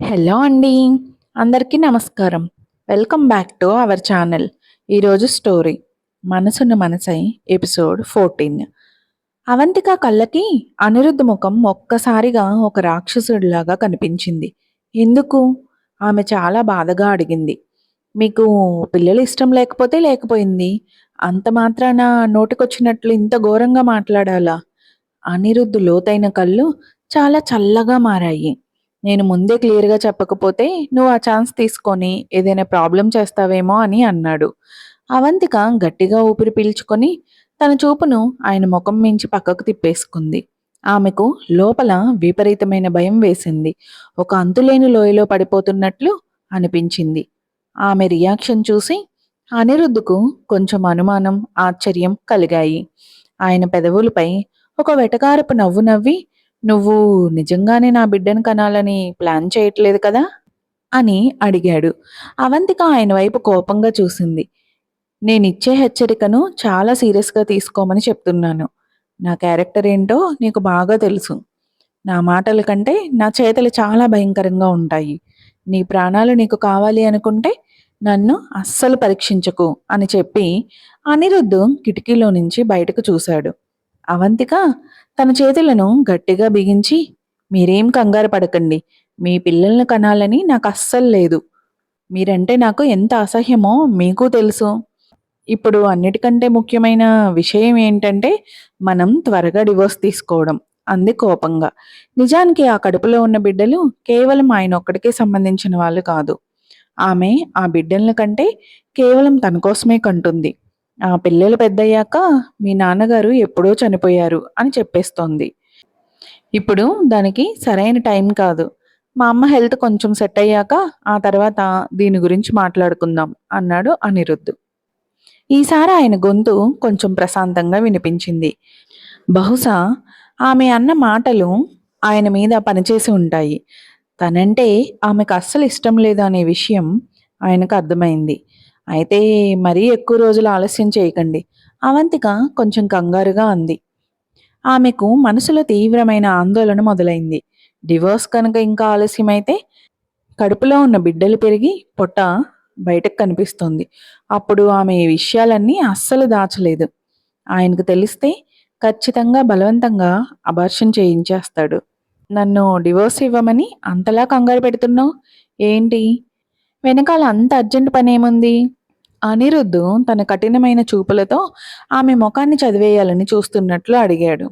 Hello అండి. అందరికీ నమస్కారం. Welcome back to our channel. ఈరోజు స్టోరీ 'మనసున మనసై' ఎపిసోడ్ 14. అవంతిక కళ్ళకి అనిరుద్ధ్ ముఖం ఒక్కసారిగా ఒక రాక్షసుడిలాగా కనిపించింది. ఎందుకు? ఆమె చాలా బాధగా అడిగింది. మీకు పిల్లలు ఇష్టం లేకపోతే లేకపోయింది. అంత మాత్రాన నోటికొచ్చినట్లు ఇంత ఘోరంగా మాట్లాడాలా? అనిరుద్ధ్ లోతైన కళ్ళు చాలా చల్లగా మారాయి. నేను ముందే క్లియర్‌గా చెప్పకపోతే నువ్వు ఆ ఛాన్స్ తీసుకొని ఏదైనా ప్రాబ్లమ్ చేస్తావేమో అని అన్నాడు. అవంతిక గట్టిగా ఊపిరి పీల్చుకొని తన చూపును ఆయన ముఖం మించి పక్కకు తిప్పేసుకుంది. ఆమెకు లోపల విపరీతమైన భయం వేసింది. ఒక అంతులేని లోయలో పడిపోతున్నట్లు అనిపించింది. ఆమె రియాక్షన్ చూసి అనిరుద్ధ్‌కు కొంచెం అనుమానం, ఆశ్చర్యం కలిగాయి. ఆయన పెదవులపై ఒక వెటకారపు నవ్వు నవ్వి, "నువ్వు నిజంగానే నా బిడ్డను కనాలని ప్లాన్ చేయట్లేదు కదా?" అని అడిగాడు. అవంతిక ఆయన వైపు కోపంగా చూసింది. "నేనిచ్చే హెచ్చరికను చాలా సీరియస్‌గా తీసుకోమని చెప్తున్నాను. నా క్యారెక్టర్ ఏంటో నీకు బాగా తెలుసు. నా మాటల కంటే నా చేతలు చాలా భయంకరంగా ఉంటాయి. నీ ప్రాణాలు నీకు కావాలి అనుకుంటే నన్ను అస్సలు పరీక్షించకు" అని చెప్పి అనిరుద్ధ్ కిటికీలో నుంచి బయటకు చూశాడు. అవంతిక తన చేతులను గట్టిగా బిగించి, "మీరేం కంగారు పడకండి. మీ పిల్లల్ని కనాలని నాకు అస్సలు లేదు. మీరంటే నాకు ఎంత అసహ్యమో మీకూ తెలుసు. ఇప్పుడు అన్నిటికంటే ముఖ్యమైన విషయం ఏంటంటే మనం త్వరగా డివోర్స్ తీసుకోవడం" అంది కోపంగా. నిజానికి ఆ కడుపులో ఉన్న బిడ్డలు కేవలం ఆయన ఒక్కడికే సంబంధించిన వాళ్ళు కాదు. ఆమె ఆ బిడ్డలను కంటే కేవలం తన కోసమే కంటుంది. ఆ పిల్లలు పెద్దయ్యాక మీ నాన్నగారు ఎప్పుడో చనిపోయారు అని చెప్పేస్తోంది. ఇప్పుడు దానికి సరైన టైం కాదు. మా అమ్మ హెల్త్ కొంచెం సెట్ అయ్యాక ఆ తర్వాత దీని గురించి మాట్లాడుకుందాం అన్నాడు అనిరుద్ధ్. ఈసారి ఆయన గొంతు కొంచెం ప్రశాంతంగా వినిపించింది. బహుశా ఆమె అన్న మాటలు ఆయన మీద పనిచేసి ఉంటాయి. తనంటే ఆమెకు అస్సలు ఇష్టం లేదు అనే విషయం ఆయనకు అర్థమైంది. అయితే మరీ ఎక్కువ రోజులు ఆలస్యం చేయకండి. అవంతిక కొంచెం కంగారుగా అంది. ఆమెకు మనసులో తీవ్రమైన ఆందోళన మొదలైంది. డివోర్స్ కనుక ఇంకా ఆలస్యమైతే కడుపులో ఉన్న బిడ్డలు పెరిగి పొట్ట బయటకు కనిపిస్తుంది. అప్పుడు ఆమె ఈ విషయాలన్నీ అస్సలు దాచలేదు. ఆయనకు తెలిస్తే ఖచ్చితంగా బలవంతంగా అబార్షన్ చేయించేస్తాడు. నన్ను డివోర్స్ ఇవ్వమని అంతలా కంగారు పెడుతున్నావు ఏంటి? వెనకాల అంత అర్జెంట్ పనేముంది? అనిరుద్ధు తన కఠినమైన చూపులతో ఆమె ముఖాన్ని చదివేయాలని చూస్తున్నట్లు అడిగాడు.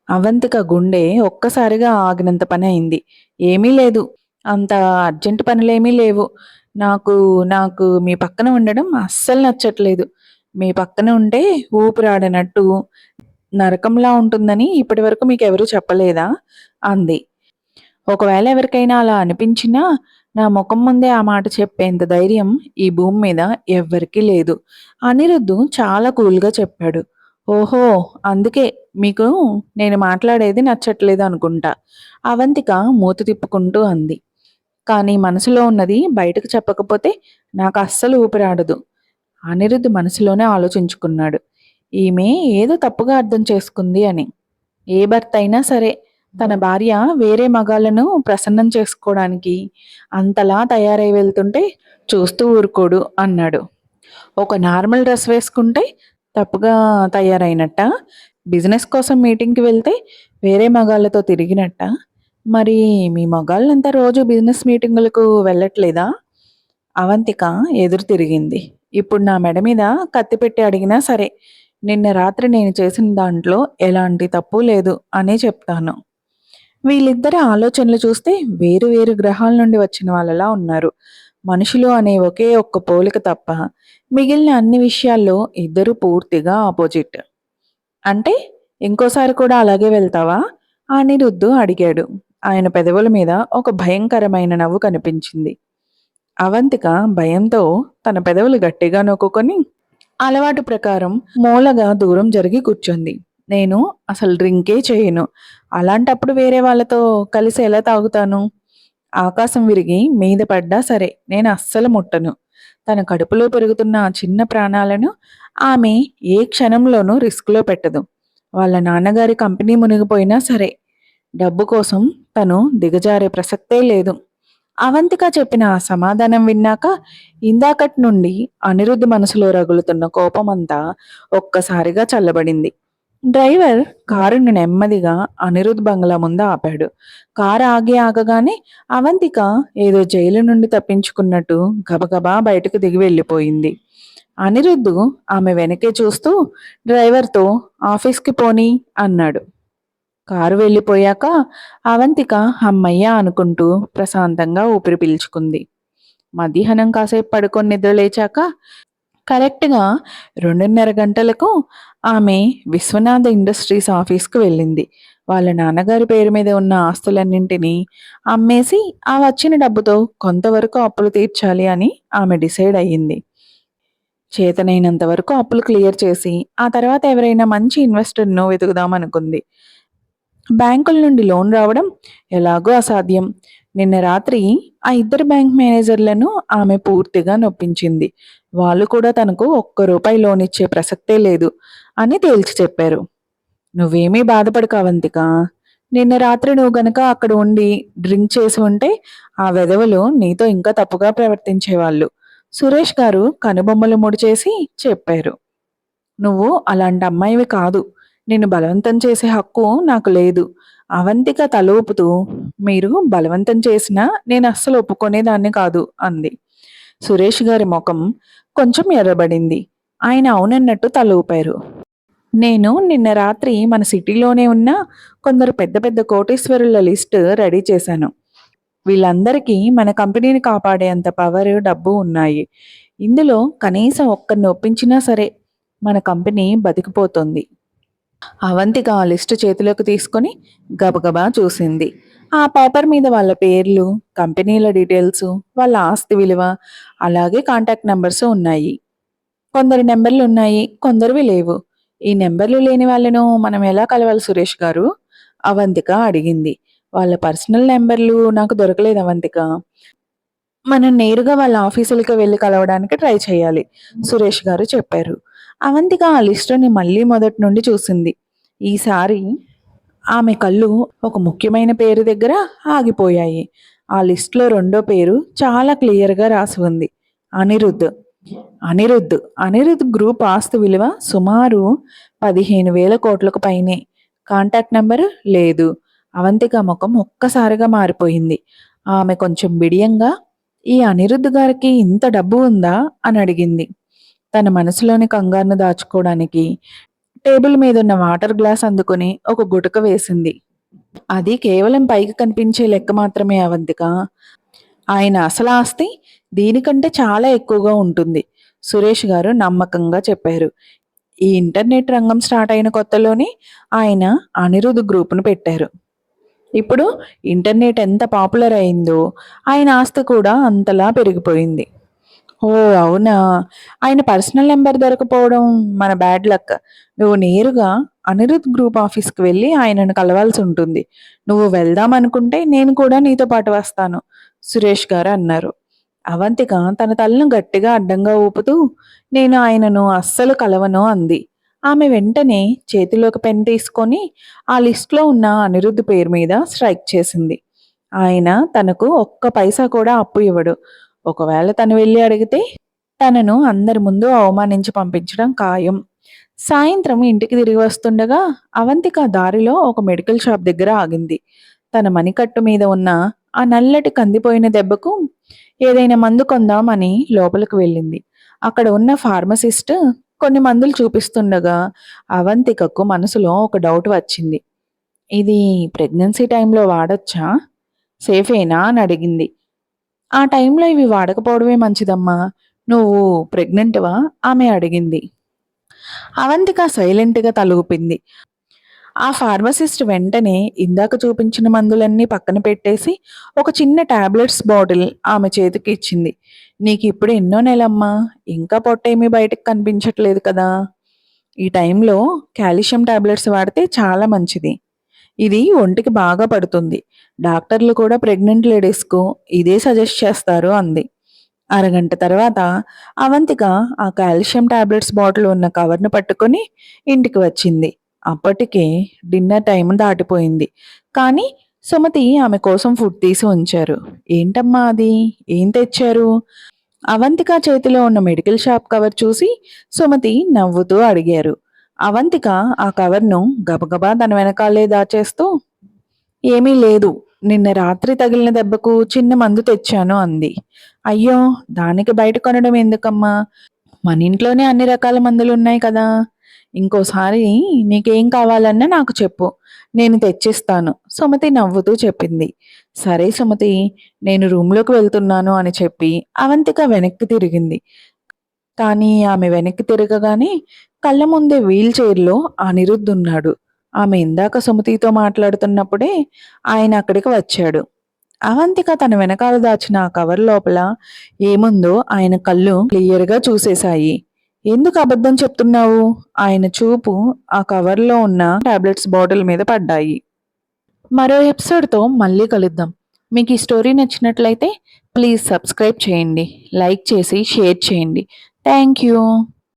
అవంతిక గుండె ఒక్కసారిగా ఆగినంత పని అయింది. ఏమీ లేదు. అంత అర్జెంట్ పనులేమీ లేవు. నాకు నాకు మీ పక్కన ఉండడం అస్సలు నచ్చట్లేదు. మీ పక్కన ఉంటే ఊపిరాడనట్టు, నరకంలా ఉంటుందని ఇప్పటివరకు మీకెవరూ చెప్పలేదా? అంది. ఒకవేళ ఎవరికైనా అలా అనిపించినా నా ముఖం ముందే ఆ మాట చెప్పేంత ధైర్యం ఈ భూమి మీద ఎవ్వరికీ లేదు. అనిరుద్ధు చాలా కూల్‌గా చెప్పాడు. ఓహో! అందుకే మీకు నేను మాట్లాడేది నచ్చట్లేదు అనుకుంటా. అవంతిక మూతి తిప్పుకుంటూ అంది. కానీ మనసులో ఉన్నది బయటకు చెప్పకపోతే నాకు అస్సలు ఊపిరాడదు. అనిరుద్ మనసులోనే ఆలోచించుకున్నాడు. ఈమె ఏదో తప్పుగా అర్థం చేసుకుంది అని. ఏ భర్త అయినా సరే తన భార్య వేరే మగాళ్ళను ప్రసన్నం చేసుకోవడానికి అంతలా తయారై వెళ్తుంటే చూస్తూ ఊరుకోడు అన్నాడు. ఒక నార్మల్ డ్రెస్ వేసుకుంటే తప్పుగా తయారైనట్ట? బిజినెస్ కోసం మీటింగ్‌కి వెళ్తే వేరే మగాళ్ళతో తిరిగినట్ట? మరి మీ మగాళ్ళంతా రోజు బిజినెస్ మీటింగులకు వెళ్ళట్లేదా? అవంతిక ఎదురు తిరిగింది. ఇప్పుడు నా మెడ మీద కత్తి పెట్టి అడిగినా సరే, నిన్న రాత్రి నేను చేసిన దాంట్లో ఎలాంటి తప్పు లేదు అనే చెప్తాను. వీళ్ళిద్దరి ఆలోచనలు చూస్తే వేరు వేరు గ్రహాల నుండి వచ్చిన వాళ్ళలా ఉన్నారు. మనుషులు అనే ఒకే ఒక్క పోలిక తప్ప మిగిలిన అన్ని విషయాల్లో ఇద్దరు పూర్తిగా ఆపోజిట్. అంటే ఇంకోసారి కూడా అలాగే వెళ్తావా? అనిరుద్ధు అడిగాడు. ఆయన పెదవుల మీద ఒక భయంకరమైన నవ్వు కనిపించింది. అవంతిక భయంతో తన పెదవులు గట్టిగా నొక్కుకొని అలవాటు ప్రకారం మూలగా దూరం జరిగి కూర్చుంది. నేను అసలు డ్రింకే చేయను. అలాంటప్పుడు వేరే వాళ్ళతో కలిసి ఎలా తాగుతాను? ఆకాశం విరిగి మీద పడ్డా సరే నేను అస్సలు ముట్టను. తన కడుపులో పెరుగుతున్న ఆ చిన్న ప్రాణాలను ఆమె ఏ క్షణంలోనూ రిస్క్‌లో పెట్టదు. వాళ్ళ నాన్నగారి కంపెనీ మునిగిపోయినా సరే, డబ్బు కోసం తను దిగజారే ప్రసక్తే లేదు. అవంతిక చెప్పిన ఆ సమాధానం విన్నాక ఇందాకటి నుండి అనిరుద్ధ్ మనసులో రగులుతున్న కోపమంతా ఒక్కసారిగా చల్లబడింది. డ్రైవర్ కారును నెమ్మదిగా అనిరుద్ బంగ్లా ముందు ఆపాడు. కారు ఆగగానే అవంతిక ఏదో జైలు నుండి తప్పించుకున్నట్టు గబగబా బయటకు దిగి వెళ్ళిపోయింది. అనిరుద్ధు ఆమె వెనకే చూస్తూ డ్రైవర్తో ఆఫీస్కి పోనీ అన్నాడు. కారు వెళ్ళిపోయాక అవంతిక హమ్మయ్య అనుకుంటూ ప్రశాంతంగా ఊపిరి పీల్చుకుంది. మధ్యాహ్నం కాసేపు పడుకొని నిద్ర లేచాక కరెక్ట్గా 2:30 గంటలకు ఆమె విశ్వనాథ ఇండస్ట్రీస్ ఆఫీస్కు వెళ్ళింది. వాళ్ళ నాన్నగారి పేరు మీద ఉన్న ఆస్తులన్నింటినీ అమ్మేసి ఆ వచ్చిన డబ్బుతో కొంతవరకు అప్పులు తీర్చాలి అని ఆమె డిసైడ్ అయ్యింది. చేతనైనంత వరకు అప్పులు క్లియర్ చేసి ఆ తర్వాత ఎవరైనా మంచి ఇన్వెస్టర్ను వెతుకుదామనుకుంది. బ్యాంకుల నుండి లోన్ రావడం ఎలాగో అసాధ్యం. నిన్న రాత్రి ఆ ఇద్దరు బ్యాంక్ మేనేజర్లను ఆమె పూర్తిగా నొప్పించింది. వాళ్ళు కూడా తనకు ₹1 లోన్ ఇచ్చే ప్రసక్తే లేదు అని తేల్చి చెప్పారు. నువ్వేమీ బాధపడకు అవంతిక. నిన్న రాత్రి నువ్వు గనక అక్కడ ఉండి డ్రింక్ చేసి ఉంటే ఆ వెధవలు నీతో ఇంకా తప్పుగా ప్రవర్తించేవాళ్ళు. సురేష్ గారు కనుబొమ్మలు ముడిచేసి చెప్పారు. నువ్వు అలాంటి అమ్మాయివి కాదు. నిన్ను బలవంతం చేసే హక్కు నాకు లేదు. అవంతిక తల ఊపుతూ, మీరు బలవంతం చేసినా నేను అస్సలు ఒప్పుకునేదాన్ని కాదు అంది. సురేష్ గారి ముఖం కొంచెం ఎర్రబడింది. ఆయన అవునన్నట్టు తల ఊపారు. నేను నిన్న రాత్రి మన సిటీలోనే ఉన్న కొందరు పెద్ద పెద్ద కోటీశ్వరుల లిస్ట్ రెడీ చేశాను. వీళ్ళందరికీ మన కంపెనీని కాపాడేంత పవర్, డబ్బు ఉన్నాయి. ఇందులో కనీసం ఒక్కరిని ఒప్పించినా సరే మన కంపెనీ బతికిపోతుంది. అవంతిక ఆ లిస్టు చేతిలోకి తీసుకొని గబగబా చూసింది. ఆ పేపర్ మీద వాళ్ళ పేర్లు, కంపెనీల డీటెయిల్స్, వాళ్ళ ఆస్తి విలువ, అలాగే కాంటాక్ట్ నెంబర్స్ ఉన్నాయి. కొందరి నెంబర్లు ఉన్నాయి, కొందరివి లేవు. ఈ నెంబర్లు లేని వాళ్ళను మనం ఎలా కలవాలి సురేష్ గారు? అవంతిక అడిగింది. వాళ్ళ పర్సనల్ నెంబర్లు నాకు దొరకలేదు అవంతిక. మనం నేరుగా వాళ్ళ ఆఫీసులకి వెళ్ళి కలవడానికి ట్రై చేయాలి సురేష్ గారు చెప్పారు. అవంతిక ఆ లిస్టుని మళ్ళీ మొదటి నుండి చూసింది. ఈసారి ఆమె కళ్ళు ఒక ముఖ్యమైన పేరు దగ్గర ఆగిపోయాయి. ఆ లిస్టులో రెండో పేరు చాలా క్లియర్గా రాసి ఉంది. అనిరుద్ధ్. అనిరుద్ధ్ గ్రూప్ ఆస్తి విలువ సుమారు 15,000 కోట్లకు పైనే. కాంటాక్ట్ నెంబర్ లేదు. అవంతిక ముఖం ఒక్కసారిగా మారిపోయింది. ఆమె కొంచెం బిడియంగా, ఈ అనిరుద్ధ్ గారికి ఇంత డబ్బు ఉందా అని అడిగింది. తన మనసులోని కంగారును దాచుకోవడానికి టేబుల్ మీద ఉన్న వాటర్ గ్లాస్ అందుకుని ఒక గుటక వేసింది. అది కేవలం పైకి కనిపించే లెక్క మాత్రమే అవంతిక. ఆయన అసలు ఆస్తి దీనికంటే చాలా ఎక్కువగా ఉంటుంది సురేష్ గారు నమ్మకంగా చెప్పారు. ఈ ఇంటర్నెట్ రంగం స్టార్ట్ అయిన కొత్తలోనే ఆయన అనిరుద్ధ్ గ్రూప్ను పెట్టారు. ఇప్పుడు ఇంటర్నెట్ ఎంత పాపులర్ అయిందో ఆయన ఆస్తి కూడా అంతలా పెరిగిపోయింది. ఓ అవునా! ఆయన పర్సనల్ నెంబర్ దొరకపోవడం మన బ్యాడ్ లక్. నువ్వు నేరుగా అనిరుద్ధ్ గ్రూప్ ఆఫీస్కి వెళ్ళి ఆయనను కలవాల్సి ఉంటుంది. నువ్వు వెళ్దాం అనుకుంటే నేను కూడా నీతో పాటు వస్తాను సురేష్ గారు అన్నారు. అవంతిక తన తలను గట్టిగా అడ్డంగా ఊపుతూ నేను ఆయనను అస్సలు కలవను అంది. ఆమె వెంటనే చేతిలోకి పెన్ తీసుకొని ఆ లిస్ట్లో ఉన్న అనిరుద్ధ్ పేరు మీద స్ట్రైక్ చేసింది. ఆయన తనకు ఒక్క పైసా కూడా అప్పు ఇవ్వడు. ఒకవేళ తను వెళ్ళి అడిగితే తనను అందరి ముందు అవమానించి పంపించడం ఖాయం. సాయంత్రం ఇంటికి తిరిగి వస్తుండగా అవంతిక దారిలో ఒక మెడికల్ షాప్ దగ్గర ఆగింది. తన మణికట్టు మీద ఉన్న ఆ నల్లటి కందిపోయిన దెబ్బకు ఏదైనా మందు కొందామని లోపలికి వెళ్ళింది. అక్కడ ఉన్న ఫార్మసిస్ట్ కొన్ని మందులు చూపిస్తుండగా అవంతికకు మనసులో ఒక డౌట్ వచ్చింది. ఇది ప్రెగ్నెన్సీ టైంలో వాడొచ్చా? సేఫేనా అని అడిగింది. ఆ టైంలో ఇవి వాడకపోవడమే మంచిదమ్మా. నువ్వు ప్రెగ్నెంట్‌వా? ఆమె అడిగింది. అవంతిక సైలెంట్‌గా తల ఊపింది. ఆ ఫార్మసిస్ట్ వెంటనే ఇందాక చూపించిన మందులన్నీ పక్కన పెట్టేసి ఒక చిన్న టాబ్లెట్స్ బాటిల్ ఆమె చేతికి ఇచ్చింది. నీకు ఇప్పుడు ఎన్నో నెలమ్మా? ఇంకా పొట్టేమీ బయటకు కనిపించట్లేదు కదా! ఈ టైంలో కాల్షియం టాబ్లెట్స్ వాడితే చాలా మంచిది. ఇది ఒంటికి బాగా పడుతుంది. డాక్టర్లు కూడా ప్రెగ్నెంట్ లేడీస్‌కు ఇదే సజెస్ట్ చేస్తారు అంది. అరగంట తర్వాత అవంతిక ఆ కాల్షియం టాబ్లెట్స్ బాటిల్ ఉన్న కవర్‌ను పట్టుకొని ఇంటికి వచ్చింది. అప్పటికే డిన్నర్ టైం దాటిపోయింది. కానీ సుమతి ఆమె కోసం ఫుడ్ తీసి ఉంచారు. ఏంటమ్మా అది? ఏం తెచ్చారు? అవంతిక చేతిలో ఉన్న మెడికల్ షాప్ కవర్ చూసి సుమతి నవ్వుతూ అడిగారు. అవంతిక ఆ కవర్ను గబగబా తన వెనకాలే దాచేస్తూ, ఏమీ లేదు. నిన్న రాత్రి తగిలిన దెబ్బకు చిన్న మందు తెచ్చాను అంది. అయ్యో! దానికి బయట కొనడం ఎందుకమ్మా? మన ఇంట్లోనే అన్ని రకాల మందులున్నాయి కదా! ఇంకోసారి నీకేం కావాలన్నా నాకు చెప్పు. నేను తెచ్చిస్తాను సుమతి నవ్వుతూ చెప్పింది. సరే సుమతి, నేను రూమ్‌లోకి వెళ్తున్నాను అని చెప్పి అవంతిక వెనక్కి తిరిగింది. కానీ ఆమె వెనక్కి తిరగగానే కళ్ళ ముందే వీల్ చైర్‌లో అనిరుద్ ఉన్నాడు. ఆమె ఇందాక సుమతితో మాట్లాడుతున్నప్పుడే ఆయన అక్కడికి వచ్చాడు. అవంతిక తన వెనకాల దాచిన ఆ కవర్ లోపల ఏముందో ఆయన కళ్ళు క్లియర్‌గా చూసేశాయి. ఎందుకు అబద్ధం చెప్తున్నావు? ఆయన చూపు ఆ కవర్‌లో ఉన్న టాబ్లెట్స్ బాటిల్ మీద పడ్డాయి. మరో ఎపిసోడ్‌తో మళ్ళీ కలుద్దాం. మీకు ఈ స్టోరీ నచ్చినట్లయితే ప్లీజ్ సబ్స్క్రైబ్ చేయండి. లైక్ చేసి షేర్ చేయండి. Thank you.